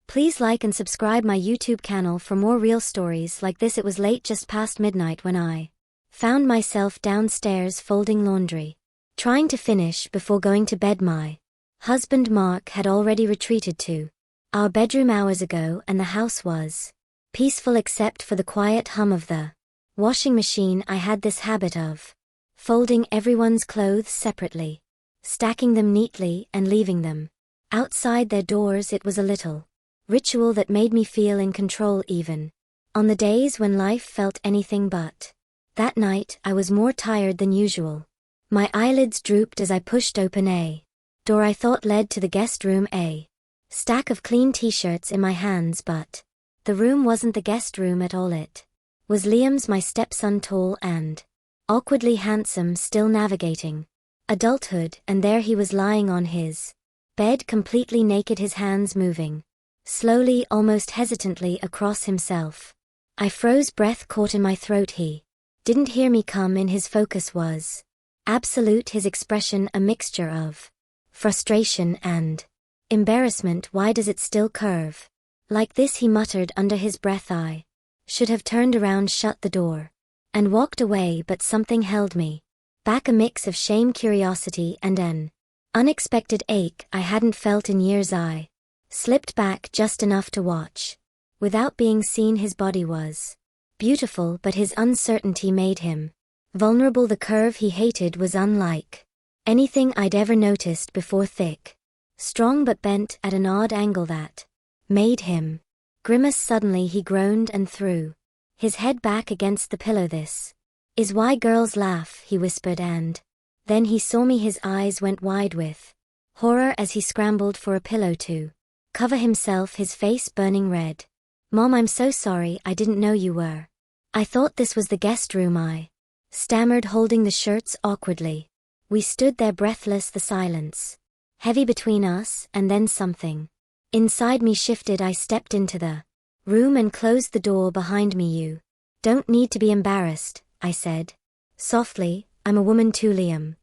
Please like and subscribe my YouTube channel for more real stories like this. It was late, just past midnight, when I found myself downstairs folding laundry, trying to finish before going to bed. My husband Mark had already retreated to our bedroom hours ago, and the house was peaceful except for the quiet hum of the washing machine. I had this habit of folding everyone's clothes separately, stacking them neatly and leaving them outside their doors. It was a little ritual that made me feel in control even on the days when life felt anything but. That night I was more tired than usual. My eyelids drooped as I pushed open a door I thought led to the guest room, a stack of clean t-shirts in my hands, but the room wasn't the guest room at all. It was Liam's, my stepson, tall and awkwardly handsome, still navigating adulthood, and there he was lying on his bed completely naked, his hands moving slowly, almost hesitantly, across himself. I froze, breath caught in my throat. He didn't hear me come in. His focus was absolute, his expression a mixture of frustration and embarrassment. Why does it still curve like this? He muttered under his breath. I should have turned around, shut the door, and walked away, but something held me back, a mix of shame, curiosity, and an unexpected ache I hadn't felt in years. I slipped back just enough to watch without being seen. His body was beautiful, but his uncertainty made him vulnerable. The curve he hated was unlike anything I'd ever noticed before, thick, strong, but bent at an odd angle that made him grimace. Suddenly he groaned and threw his head back against the pillow. "This is why girls laugh," he whispered, and then he saw me. His eyes went wide with horror as he scrambled for a pillow to cover himself, his face burning red. "Mom, I'm so sorry, I didn't know you were. I thought this was the guest room," I stammered, holding the shirts awkwardly. We stood there breathless, the silence heavy between us, and then something inside me shifted. I stepped into the room and closed the door behind me. "You don't need to be embarrassed," I said softly. "I'm a woman too, Liam."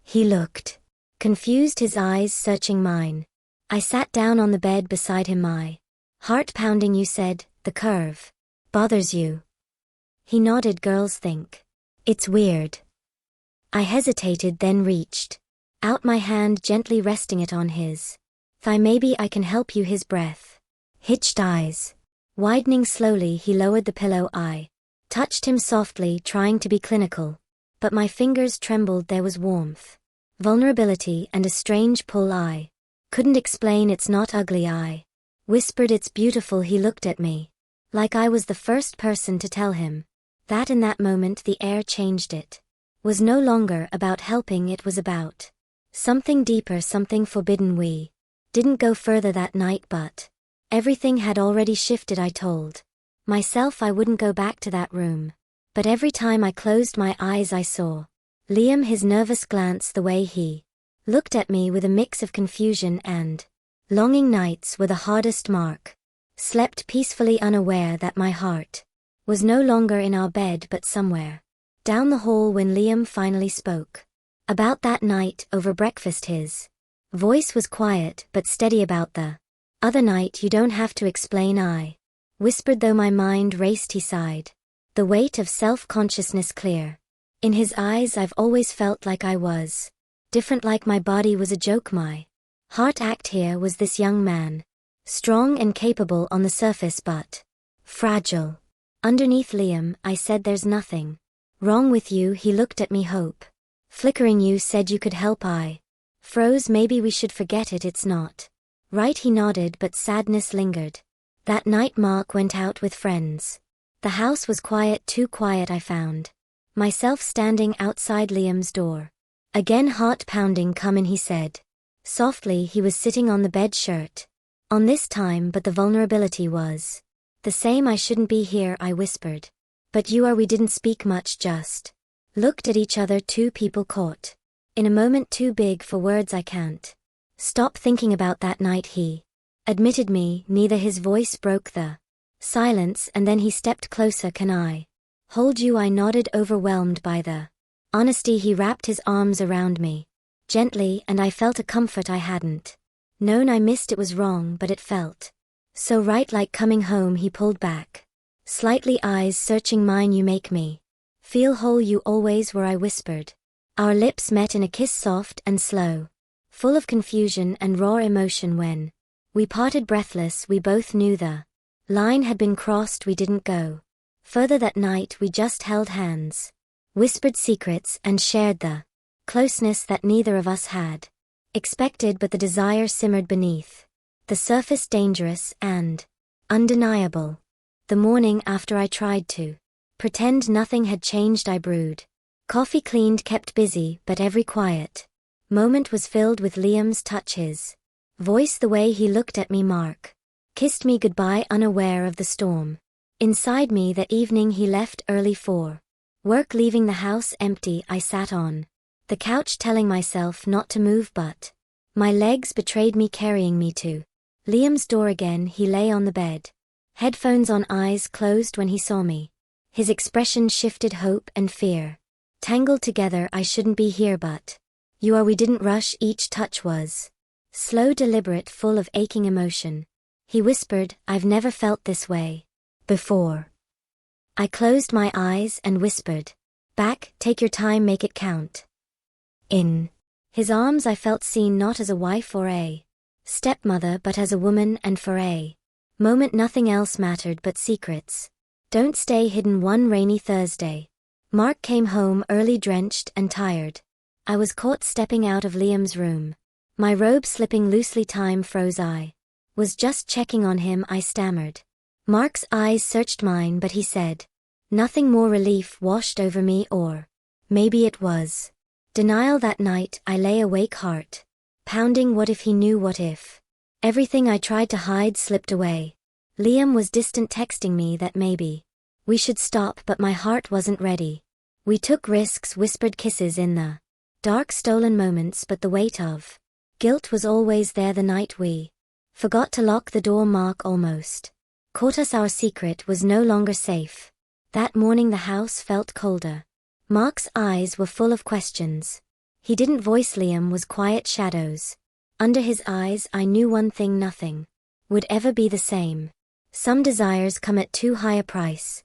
He looked confused, his eyes searching mine. I sat down on the bed beside him, my heart pounding. "You said the curve bothers you." He nodded. "Girls think it's weird." I hesitated, then reached out my hand, gently resting it on his thigh. "Maybe I can help you." His breath hitched, eyes widening slowly. He lowered the pillow. I touched him softly, trying to be clinical, but my fingers trembled. There was warmth, vulnerability, and a strange pull I couldn't explain. "It's not ugly," I whispered. "It's beautiful." He looked at me like I was the first person to tell him that. In that moment the air changed. It was no longer about helping, it was about something deeper, something forbidden. We didn't go further that night, but everything had already shifted. I told myself I wouldn't go back to that room, but every time I closed my eyes I saw Liam, his nervous glance, the way he looked at me with a mix of confusion and longing. Nights were the hardest. Mark slept peacefully, unaware that my heart was no longer in our bed but somewhere down the hall. When Liam finally spoke about that night over breakfast, his voice was quiet but steady. "About the other night, you don't have to explain," I whispered, though my mind raced. He sighed, the weight of self-consciousness clear in his eyes. "I've always felt like I was different, like my body was a joke. My heart acted. Here was this young man, strong and capable on the surface, but fragile underneath." "Liam," I said, "there's nothing wrong with you." He looked at me, hope flickering. "You said you could help." I froze. "Maybe we should forget it. It's not right." He nodded, but sadness lingered. That night Mark went out with friends. The house was quiet, too quiet. I found myself standing outside Liam's door again, heart pounding. "Come in," he said softly. He was sitting on the bed, shirt on this time, but the vulnerability was the same. "I shouldn't be here," I whispered. "But you are." We didn't speak much, just looked at each other, two people caught in a moment too big for words. "I can't stop thinking about that night," he admitted me. Neither. His voice broke the silence, and then he stepped closer. "Can I hold you?" I nodded, overwhelmed by the honesty. He wrapped his arms around me gently, and I felt a comfort I hadn't known I missed. It was wrong, but it felt So right like coming home he pulled back. Slightly eyes searching mine, you make me feel whole, you always were, I whispered. Our lips met in a kiss soft and slow, full of confusion and raw emotion. When we parted breathless, we both knew the line had been crossed. We didn't go further that night, we just held hands, whispered secrets and shared the closeness that neither of us had expected, but the desire simmered beneath the surface, dangerous and undeniable. The morning after I tried to pretend nothing had changed. I brewed coffee, cleaned, kept busy, but every quiet moment was filled with Liam's touch, his voice, the way he looked at me. Mark kissed me goodbye, unaware of the storm inside me. That evening he left early for work, leaving the house empty. I sat on the couch telling myself not to move, but my legs betrayed me, carrying me to Liam's door. Again he lay on the bed, headphones on, eyes closed. When he saw me, his expression shifted, hope and fear tangled together. I shouldn't be here, but you are. We didn't rush, each touch was slow, deliberate, full of aching emotion. He whispered, I've never felt this way before. I closed my eyes and whispered back, take your time, make it count. In his arms I felt seen, not as a wife or a stepmother, but as a woman, and for a moment nothing else mattered but secrets don't stay hidden. One rainy Thursday, Mark came home early, drenched and tired. I was caught stepping out of Liam's room, my robe slipping loosely. Time froze. I was just checking on him, I stammered. Mark's eyes searched mine, but he said nothing more. Relief washed over me, or maybe it was denial. That night I lay awake, heart pounding. What if he knew? What if everything I tried to hide slipped away? Liam was distant, texting me that maybe we should stop, but my heart wasn't ready. We took risks, whispered kisses in the dark, stolen moments, but the weight of guilt was always there. The night we forgot to lock the door, Mark almost caught us. Our secret was no longer safe. That morning the house felt colder. Mark's eyes were full of questions. He didn't voice. Liam was quiet, shadows under his eyes. I knew one thing, nothing would ever be the same. Some desires come at too high a price.